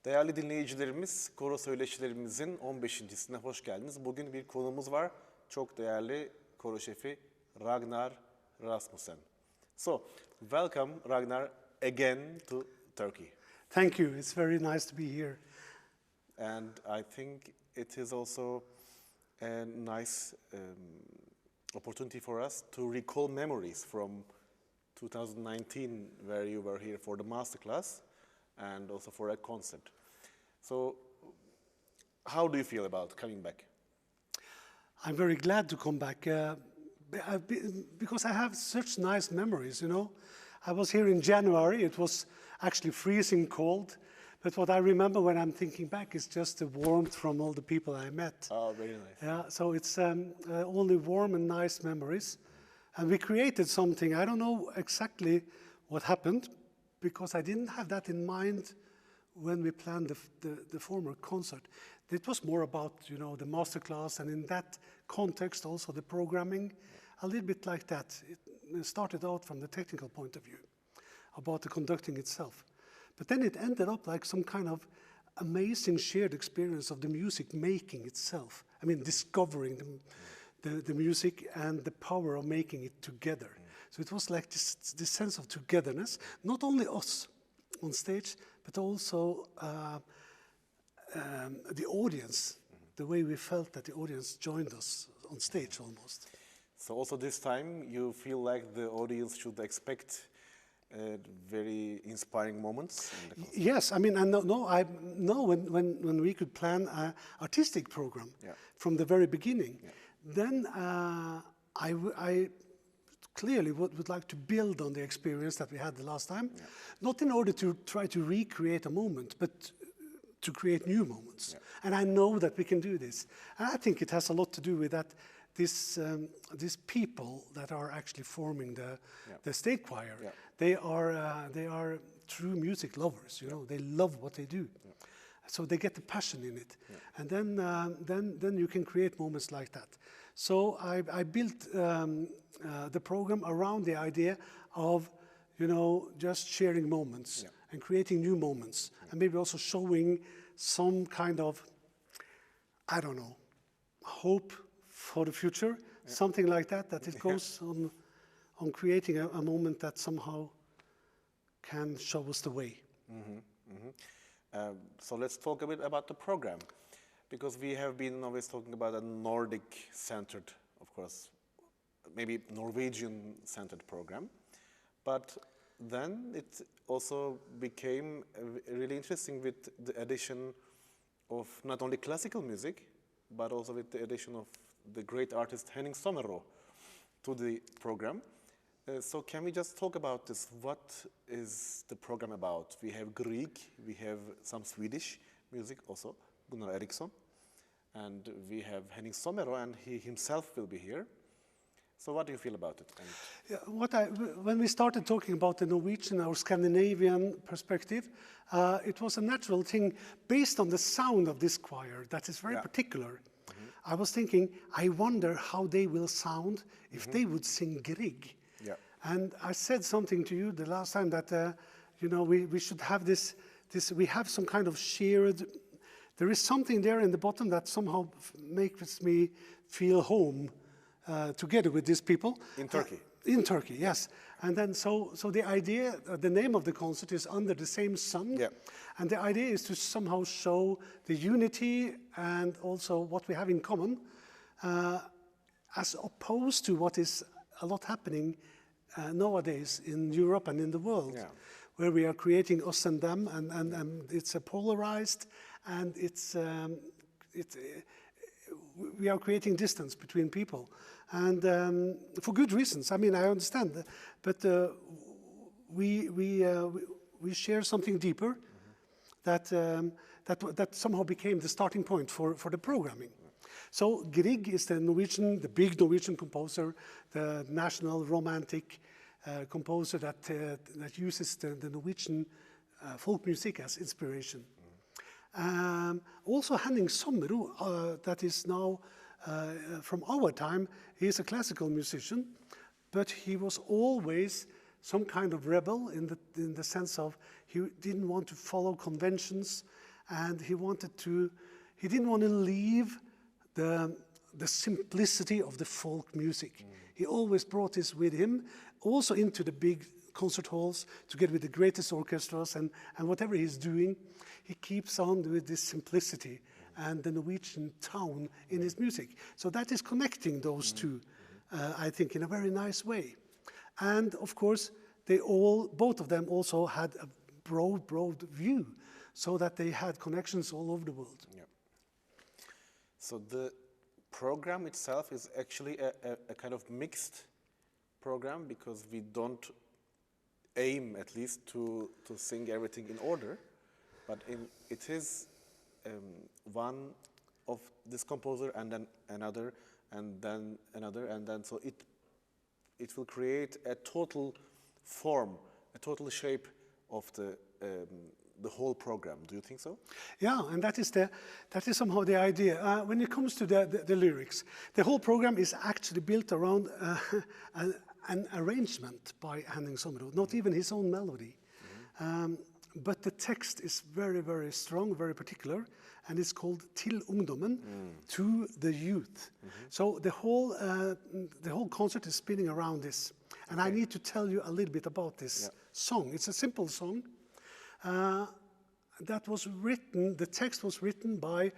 Değerli dinleyicilerimiz, koro söyleşilerimizin 15.sine hoş geldiniz. Bugün bir konumuz var. Çok değerli koro şefi Ragnar Rasmussen. So, welcome Ragnar again to Turkey. Thank you. It's very nice to be here. And I think it is also a nice opportunity for us to recall memories from 2019, where you were here for the masterclass and also for a concert. So, how do you feel about coming back? I'm very glad to come back because I have such nice memories, you know. I was here in January. It was actually freezing cold. But what I remember when I'm thinking back is just the warmth from all the people I met. Oh, very nice. Yeah, so it's only warm and nice memories. And we created something. I don't know exactly what happened because I didn't have that in mind when we planned the former concert. It was more about, you know, the masterclass, and in that context also the programming, a little bit like that. It started out from the technical point of view, about the conducting itself. But then it ended up like some kind of amazing shared experience of the music making itself. I mean, discovering the music and the power of making it together. So it was like this sense of togetherness, not only us on stage, but also the audience, the way we felt that the audience joined us on stage almost. So also this time you feel like the audience should expect very inspiring moments? Yes, I mean, I know when we could plan an artistic program from the very beginning, then I clearly would like to build on the experience that we had the last time, not in order to try to recreate a moment, but to create new moments. And I know that we can do this. And I think it has a lot to do with that. These people that are actually forming the state choir, they are true music lovers. You know, they love what they do, so they get the passion in it, and then you can create moments like that. So I built the program around the idea of, you know, just sharing moments and creating new moments, and maybe also showing some kind of, I don't know, hope for the future, something like that, that it goes on creating a moment that somehow can show us the way. So let's talk a bit about the program, because we have been always talking about a Nordic-centered, of course, maybe Norwegian-centered program, but then it also became really interesting with the addition of not only classical music, but also with the addition of the great artist Henning Sommerro to the program. So can we just talk about this? What is the program about? We have Grieg, we have some Swedish music also, Gunnar Eriksson, and we have Henning Sommerro, and he himself will be here. So what do you feel about it? When we started talking about the Norwegian or Scandinavian perspective, it was a natural thing based on the sound of this choir that is very particular. I was thinking, I wonder how they will sound if they would sing Grieg. And I said something to you the last time that, you know, we should have this, we have some kind of shared, there is something there in the bottom that somehow makes me feel home together with these people. In Turkey? In Turkey, yes. And then so the idea, the name of the concert is Under the Same Sun. And the idea is to somehow show the unity and also what we have in common, as opposed to what is a lot happening nowadays in Europe and in the world, where we are creating us and them, and it's a polarized, and we are creating distance between people, and for good reasons. I mean, I understand, but we share something deeper that somehow became the starting point for the programming. So Grieg is the big Norwegian composer, the national romantic composer that uses the Norwegian folk music as inspiration. Also Henning Sommerro, that is now from our time, he is a classical musician, but he was always some kind of rebel in the sense of he didn't want to follow conventions, and he didn't want to leave the simplicity of the folk music. He always brought this with him, also into the big concert halls, together with the greatest orchestras, and whatever he's doing, he keeps on with this simplicity and the Norwegian tone in his music. So that is connecting those two, I think, in a very nice way. And of course, both of them also had a broad view, so that they had connections all over the world. Yeah. So the program itself is actually a kind of mixed program, because we don't aim, at least, to sing everything in order, but it is one of this composer, and then another, and then another, and then so it will create a total form, a total shape of the whole program. Do you think so? Yeah, and that is somehow the idea. When it comes to the lyrics, the whole program is actually built around an arrangement by Henning Sommerro, not even his own melody. But the text is very, very strong, very particular, and it's called Til ungdommen, to the youth. So the whole concert is spinning around this. And I need to tell you a little bit about this song. It's a simple song that was written, the text was written by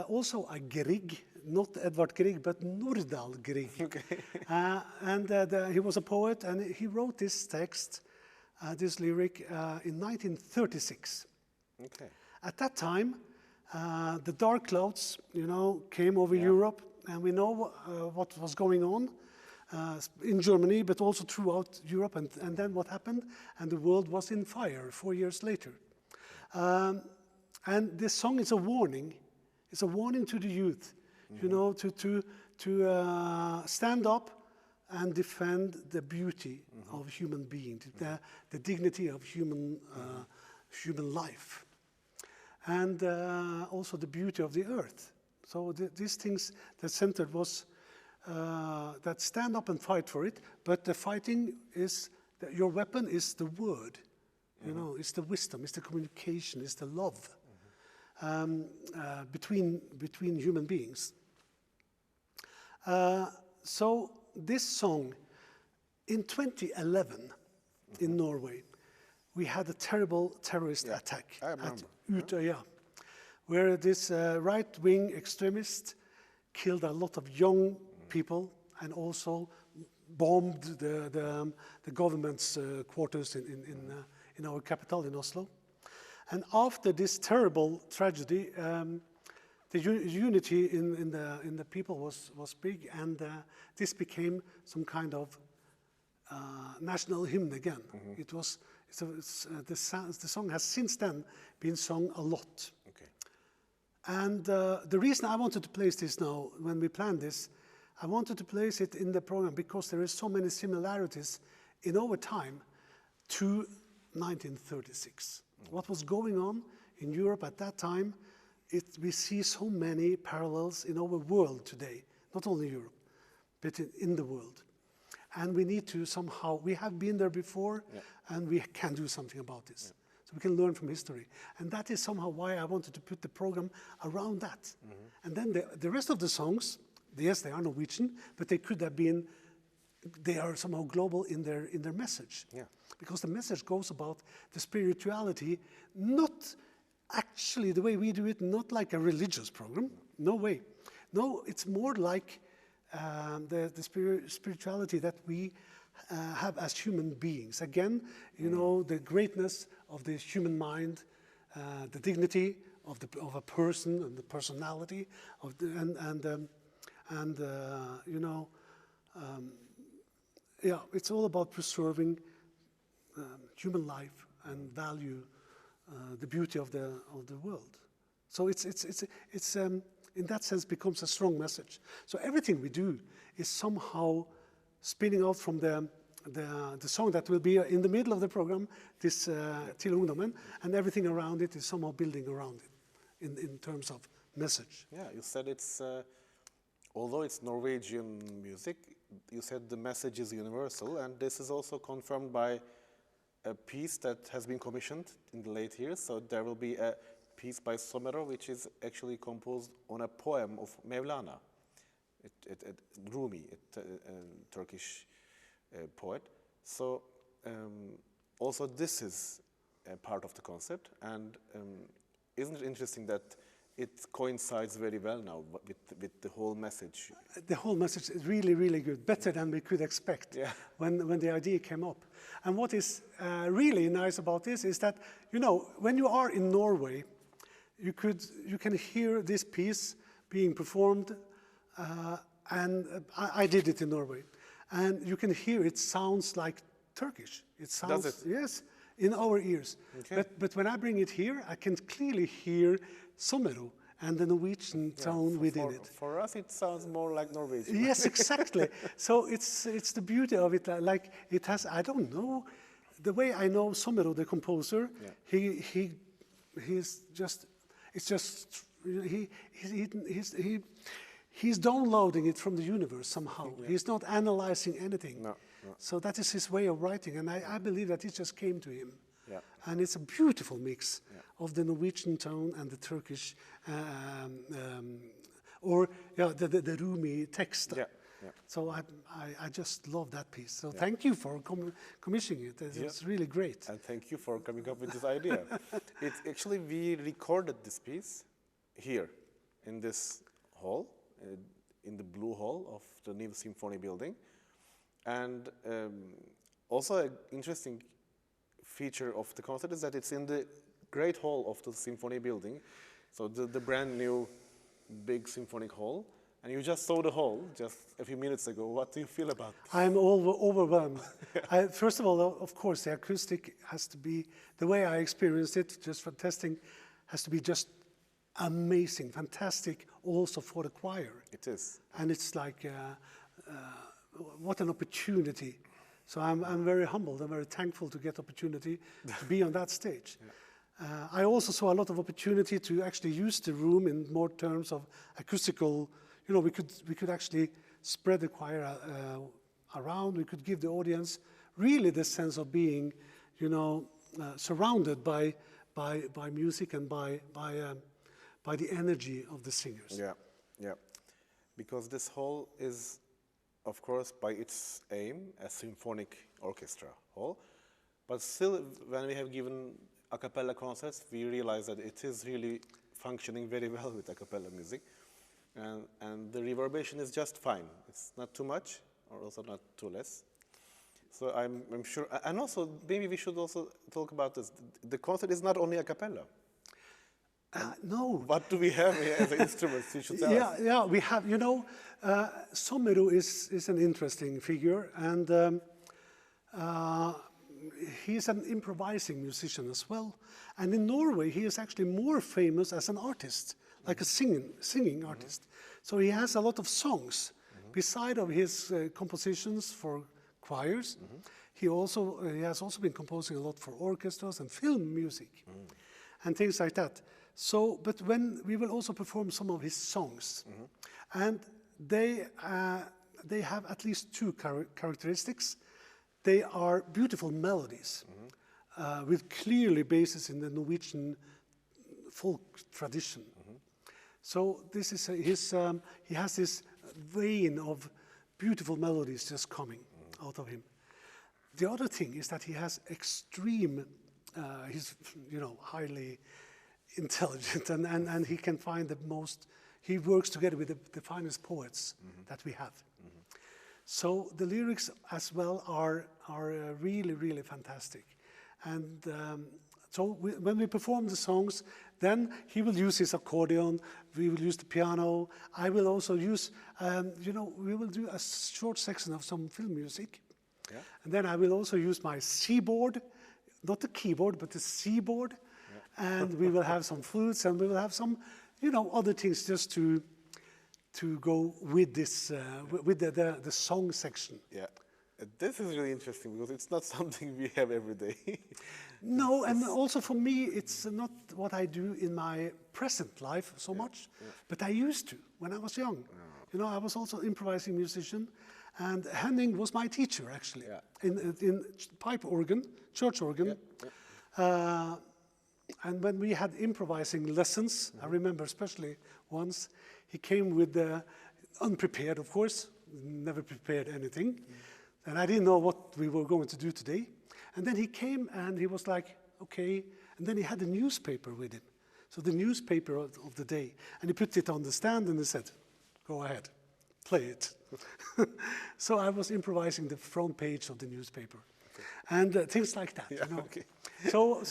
also a Grieg, not Edvard Grieg, but Nordahl Grieg. Okay. He was a poet, and he wrote this text, this lyric, in 1936. Okay. At that time, the dark clouds, came over Europe, and we know what was going on in Germany, but also throughout Europe. And then what happened? And the world was in fire 4 years later. And this song is a warning. It's a warning to the youth, to stand up and defend the beauty of human being, the dignity of human life, and also the beauty of the earth. So these things that centered was that stand up and fight for it, but the fighting is, your weapon is the word, it's the wisdom, it's the communication, it's the love between human beings. So this song, in 2011, in Norway, we had a terrible terrorist attack at Utøya, where this right-wing extremist killed a lot of young people and also bombed the government's quarters in our capital, in Oslo. And after this terrible tragedy, the unity in the people was big, and this became some kind of national hymn again. The song has since then been sung a lot. Okay. And the reason I wanted to place this now, when we planned this, I wanted to place it in the program because there is so many similarities in our time to 1936. What was going on in Europe at that time, we see so many parallels in our world today, not only Europe, but in the world. And we need to somehow, we have been there before, and we can do something about this. So we can learn from history. And that is somehow why I wanted to put the program around that. And then the rest of the songs, yes, they are Norwegian, but they could have been, they are somehow global in their message. Yeah. Because the message goes about the spirituality, not actually the way we do it, not like a religious program, no way. No, it's more like the spirituality that we have as human beings. Again, the greatness of the human mind, the dignity of a person and the personality of it's all about preserving human life and value the beauty of the world. So it's in that sense becomes a strong message. So everything we do is somehow spinning out from the song that will be in the middle of the program, this Til ungdommen, and everything around it is somehow building around it in terms of message. Yeah, you said it's although it's Norwegian music, you said the message is universal, and this is also confirmed by a piece that has been commissioned in the late years. So there will be a piece by Sommerro, which is actually composed on a poem of Mevlana, Rumi, a Turkish poet. So also this is a part of the concept, and isn't it interesting that it coincides very well now with the whole message? The whole message is really, really good, better than we could expect when the idea came up. And what is really nice about this is that, you know, when you are in Norway, you can hear this piece being performed, and I did it in Norway, and you can hear it sounds like Turkish. It sounds, does it? Yes, in our ears. Okay. But when I bring it here, I can clearly hear Sommerro and the Norwegian tone within it. For us, it sounds more like Norwegian. Yes, exactly. So it's the beauty of it. Like it has, I don't know, the way I know Sommerro, the composer. He's just, it's just he's downloading it from the universe somehow. He's not analyzing anything. No. So that is his way of writing, and I believe that it just came to him. Yeah. And it's a beautiful mix of the Norwegian tone and the Turkish, the Rumi text. Yeah. So I just love that piece. So thank you for commissioning it. It's really great. And thank you for coming up with this idea. It's actually, we recorded this piece here in this hall, in the Blue Hall of the new Symphony building. And also an interesting feature of the concert is that it's in the Great Hall of the Symphony building, so the brand new big symphonic hall. And you just saw the hall just a few minutes ago. What do you feel about this? I'm overwhelmed. First of all, of course, the acoustic has to be, the way I experienced it, just for testing, has to be just amazing, fantastic, also for the choir. It is. And it's like, what an opportunity. So I'm very humbled and very thankful to get opportunity to be on that stage. I also saw a lot of opportunity to actually use the room in more terms of acoustical. You know, we could actually spread the choir around. We could give the audience really the sense of being, you know, surrounded by music and by the energy of the singers. Yeah. Because this hall is, of course, by its aim, a symphonic orchestra hall. But still, when we have given a cappella concerts, we realize that it is really functioning very well with a cappella music. And the reverberation is just fine. It's not too much, or also not too less. So I'm sure, and also, maybe we should also talk about this. The concert is not only a cappella. No. What do we have here as instruments? You should tell us. Yeah, we have, you know, Sommerro is an interesting figure, and he's an improvising musician as well. And in Norway, he is actually more famous as an artist, like a singing artist. So he has a lot of songs. Beside of his compositions for choirs, he has also been composing a lot for orchestras and film music and things like that. So, but when we will also perform some of his songs, and they have at least two characteristics. They are beautiful melodies with clearly basis in the Norwegian folk tradition. So this is he has this vein of beautiful melodies just coming out of him. The other thing is that he has extreme, he's, you know, highly intelligent, and he can find the most, he works together with the finest poets that we have. So the lyrics as well are really, really fantastic. And so when we perform the songs, then he will use his accordion, we will use the piano, I will also use, you know, we will do a short section of some film music. Yeah. And then I will also use my C-board, not the keyboard, but the C-board. Yeah. And we will have some flutes, and we will have some, you know, other things just to go with this, with the song section. Yeah. This is really interesting because it's not something we have every day. No, and also for me, it's not what I do in my present life so much, but I used to when I was young. You know, I was also an improvising musician, and Henning was my teacher actually in pipe organ, church organ. And when we had improvising lessons, I remember especially once, he came with unprepared, of course, never prepared anything. And I didn't know what we were going to do today. And then he came and he was like, okay. And then he had a newspaper with him. So the newspaper of the day. And he put it on the stand and he said, go ahead, play it. So I was improvising the front page of the newspaper. And things like that, you know. Okay. So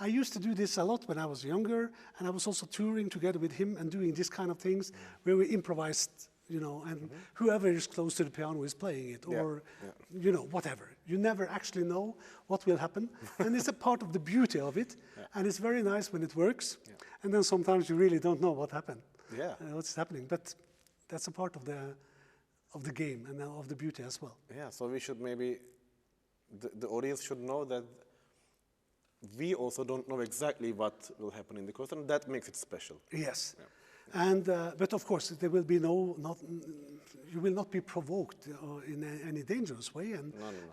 I used to do this a lot when I was younger, and I was also touring together with him and doing this kind of things where we improvised, you know, and whoever is close to the piano is playing it, or, you know, whatever. You never actually know what will happen, and it's a part of the beauty of it, and it's very nice when it works, and then sometimes you really don't know what happened, what's happening, but that's a part of the game and of the beauty as well. Yeah, so we should maybe, the audience should know that we also don't know exactly what will happen in the concert, and that makes it special. Yes, and but of course there will be you will not be provoked in any dangerous way,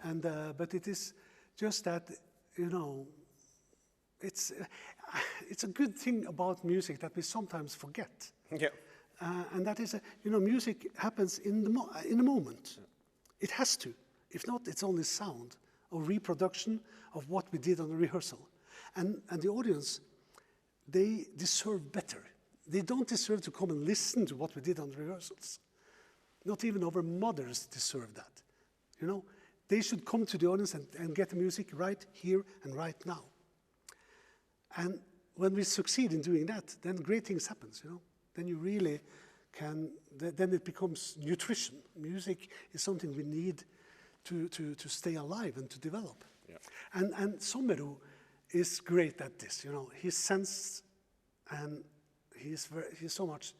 and but it is just that, you know, it's a good thing about music that we sometimes forget. Yeah. And that is, you know, music happens in a moment. It has to. If not, it's only sound or reproduction of what we did on the rehearsal. And the audience, they deserve better. They don't deserve to come and listen to what we did on the rehearsals. Not even our mothers deserve that. You know, they should come to the audience and get the music right here and right now. And when we succeed in doing that, then great things happen, you know. Then you really can, then it becomes nutrition. Music is something we need to stay alive and to develop. Yeah. And Sommerro is great at this, you know. He senses, and he's so much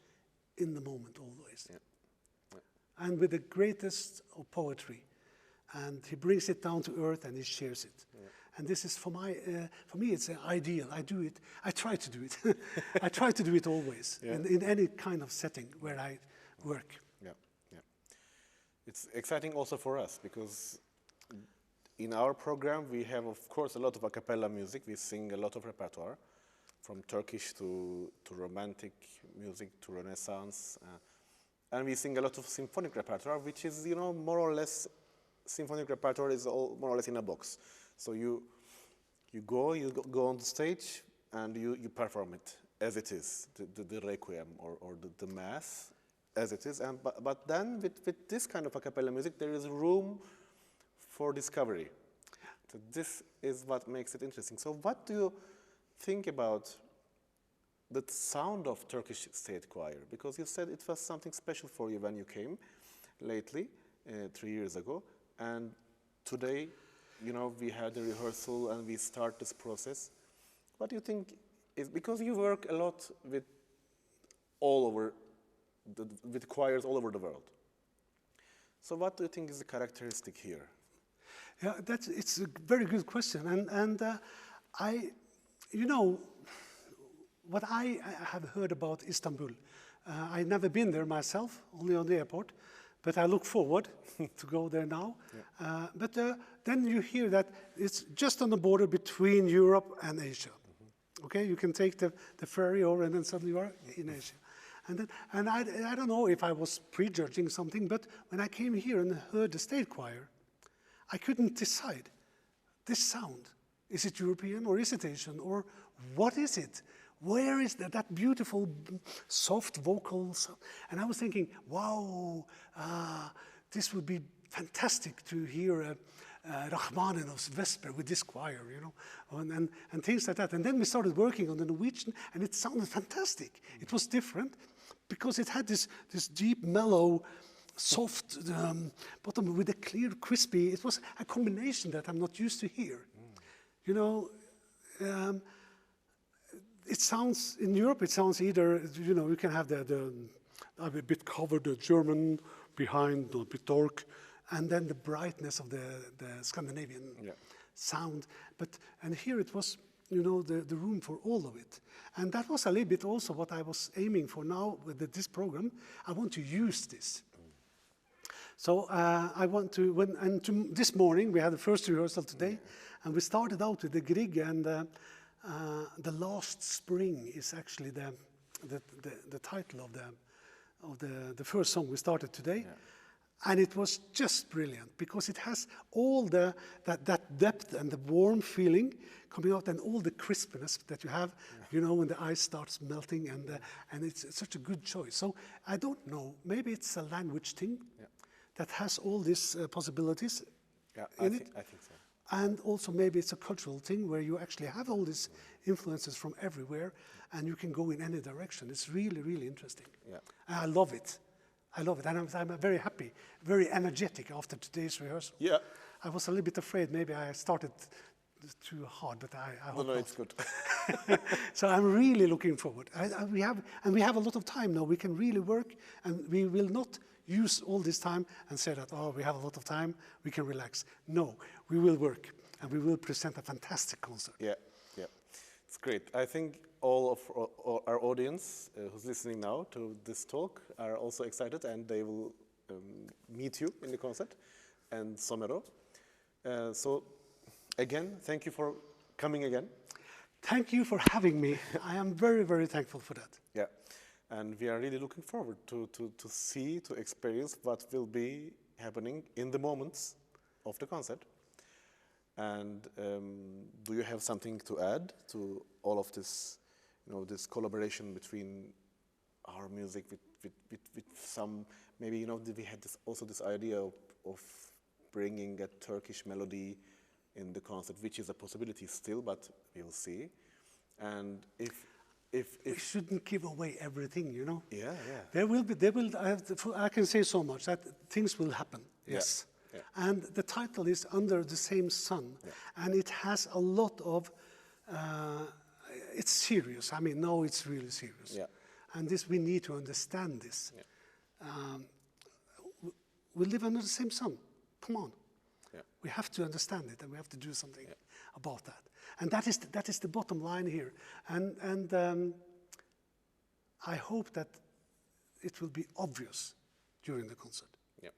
in the moment always. Yeah. Yeah. And with the greatest of poetry. And he brings it down to earth and he shares it. Yeah. And this is for me, it's ideal. I do it. I try to do it. I try to do it always in any kind of setting where I work. Yeah, yeah. It's exciting also for us because in our program we have, of course, a lot of a cappella music. We sing a lot of repertoire, from Turkish to romantic music to Renaissance, and we sing a lot of symphonic repertoire, which is, you know, more or less, symphonic repertoire is all more or less in a box. So you go on the stage and you perform it as it is, the requiem or the mass as it is. And but then with this kind of a cappella music, there is room for discovery. So this is what makes it interesting. So what do you think about the sound of Turkish state choir? Because you said it was something special for you when you came lately, 3 years ago, and today, you know, we had a rehearsal and we start this process. What do you think is, because you work a lot with with choirs all over the world. So what do you think is the characteristic here? Yeah, it's a very good question. And you know, what I have heard about Istanbul, I've never been there myself, only on the airport. But I look forward to go there now. Yeah. But then you hear that it's just on the border between Europe and Asia. Okay, you can take the ferry over and then suddenly you are in Asia. And I don't know if I was prejudging something, but when I came here and heard the state choir, I couldn't decide. This sound, is it European or is it Asian or what is it? Where is that beautiful, soft vocals? And I was thinking, wow, this would be fantastic to hear Rachmaninoff's Vesper with this choir, you know, and things like that. And then we started working on the Norwegian, and it sounded fantastic. It was different because it had this deep, mellow, soft bottom with a clear, crispy. It was a combination that I'm not used to hear. You know, it sounds, in Europe, it sounds either, you know, you can have a bit covered, the German behind, a bit dark, and then the brightness of the Scandinavian sound. And here it was, you know, the room for all of it. And that was a little bit also what I was aiming for now with this program. I want to use this. So I want to, this morning we had the first rehearsal today, and we started out with the Grieg, and The Last Spring is actually the title of the first song we started today. Yeah. And it was just brilliant because it has all that depth and the warm feeling coming out and all the crispness that you have, you know, when the ice starts melting, and it's such a good choice. So I don't know, maybe it's a language thing that has all these possibilities in it. I think so. And also maybe it's a cultural thing where you actually have all these influences from everywhere and you can go in any direction. It's really, really interesting. Yeah. And I love it. I love it, and I'm very happy, very energetic after today's rehearsal. Yeah. I was a little bit afraid maybe I started too hard, but I hope No, not. it's good. So I'm really looking forward. We have a lot of time now. We can really work, and we will not use all this time and say that, oh, we have a lot of time, we can relax. No, we will work, and we will present a fantastic concert. Yeah, it's great. I think all of our audience who's listening now to this talk are also excited, and they will meet you in the concert and Sommerro. So again, thank you for coming again. Thank you for having me. I am very, very thankful for that. Yeah, and we are really looking forward to see, to experience what will be happening in the moments of the concert. And do you have something to add to all of this, you know, this collaboration between our music with some, maybe, you know, we had this idea of bringing a Turkish melody in the concert, which is a possibility still, but we'll see. And if we shouldn't give away everything, you know. Yeah. I can say so much that things will happen. Yes. Yeah. And the title is Under the Same Sun, and it has a lot of. It's serious. I mean, no, it's really serious. Yeah. And this, we need to understand this. Yeah. We live under the same sun. Come on. Yeah. We have to understand it, and we have to do something about that. And that is the bottom line here. And I hope that it will be obvious during the concert. Yeah.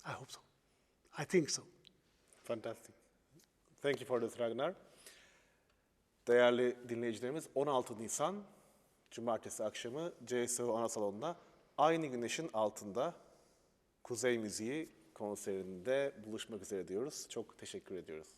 I hope so. I think so. Fantastic. Thank you for this, Ragnar. Değerli dinleyicilerimiz, 16 Nisan Cumartesi akşamı Cso ana salonda aynı güneşin altında Kuzey Müziği konserinde buluşmak üzere diyoruz. Çok teşekkür ediyoruz.